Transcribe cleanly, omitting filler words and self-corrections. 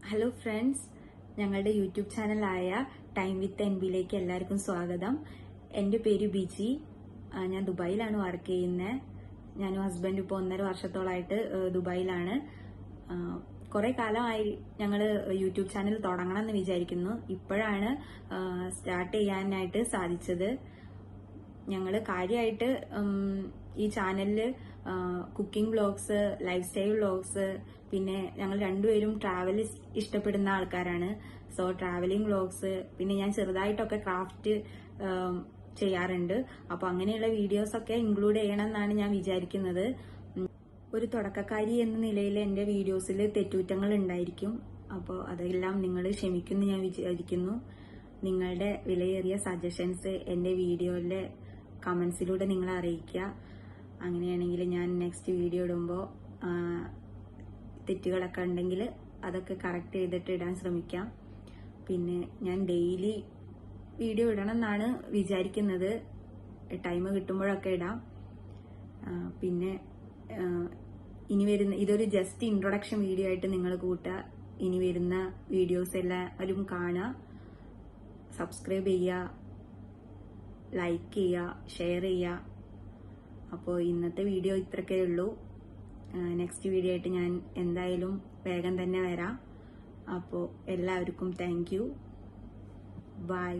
Hello friends, ഞങ്ങളുടെ YouTube ചാനലായ time with എൻബിയിലേക്ക് എല്ലാവർക്കും സ്വാഗതം. എൻ്റെ പേര് ബിജി. ഞാൻ ദുബായിലാണ് വർക്ക് ചെയ്യുന്നത്. ഞാനും ഹസ്ബൻഡ് ഇപ്പോൾ 1.5 വർഷത്തോളമായിട്ട് ദുബായിലാണ്. കുറെ കാലമായി ഞങ്ങൾ യൂട്യൂബ് ചാനൽ തുടങ്ങണം എന്ന് വിചാരിക്കുന്നു. ഇപ്പോഴാണ് സ്റ്റാർട്ട് ചെയ്യാനായിട്ട് സാധിച്ചത്. ഞങ്ങൾ കാര്യമായിട്ട് ഈ ചാനലില് cooking vlogs, lifestyle vlogs, പിന്നെ ഞങ്ങൾ രണ്ടുപേരും ട്രാവൽ ഇഷ്ടപ്പെടുന്ന ആൾക്കാരാണ്. സോ ട്രാവലിംഗ് വ്ളോഗ്സ്, പിന്നെ ഞാൻ ചെറുതായിട്ടൊക്കെ ക്രാഫ്റ്റ് ചെയ്യാറുണ്ട്. അപ്പൊ അങ്ങനെയുള്ള വീഡിയോസ് ഒക്കെ ഇൻക്ലൂഡ് ചെയ്യണം എന്നാണ് ഞാൻ വിചാരിക്കുന്നത്. ഒരു തുടക്കക്കാരി എന്ന നിലയിൽ എന്റെ വീഡിയോസിൽ തെറ്റുകുറ്റങ്ങൾ ഉണ്ടായിരിക്കും. അപ്പോൾ അതെല്ലാം നിങ്ങൾ ക്ഷമിക്കുമെന്ന് ഞാൻ വിചാരിക്കുന്നു. നിങ്ങളുടെ വിലയേറിയ സജഷൻസ് എന്റെ വീഡിയോയിലെ കമന്റ്സിലൂടെ നിങ്ങളെ അറിയിക്കുക. അങ്ങനെയാണെങ്കിൽ ഞാൻ നെക്സ്റ്റ് വീഡിയോ ഇടുമ്പോൾ തെറ്റുകളൊക്കെ ഉണ്ടെങ്കിൽ അതൊക്കെ കറക്റ്റ് ചെയ്തിട്ട് ഇടാൻ ശ്രമിക്കാം. പിന്നെ ഞാൻ ഡെയിലി വീഡിയോ ഇടണം എന്നാണ് വിചാരിക്കുന്നത്. ടൈം കിട്ടുമ്പോഴൊക്കെ ഇടാം. പിന്നെ ഇനി വരുന്ന ഇതൊരു ജസ്റ്റ് ഇൻട്രൊഡക്ഷൻ വീഡിയോ ആയിട്ട് നിങ്ങൾ കൂട്ടുക. ഇനി വരുന്ന വീഡിയോസ് എല്ലാവരും കാണുക, സബ്സ്ക്രൈബ് ചെയ്യുക, ലൈക്ക് ചെയ്യുക, ഷെയർ ചെയ്യുക. അപ്പോൾ ഇന്നത്തെ വീഡിയോ ഇത്രയൊക്കെ ഉള്ളൂ. നെക്സ്റ്റ് വീഡിയോ ആയിട്ട് ഞാൻ എന്തായാലും വേഗം തന്നെ വരാം. അപ്പോൾ എല്ലാവർക്കും താങ്ക് യു. ബൈ.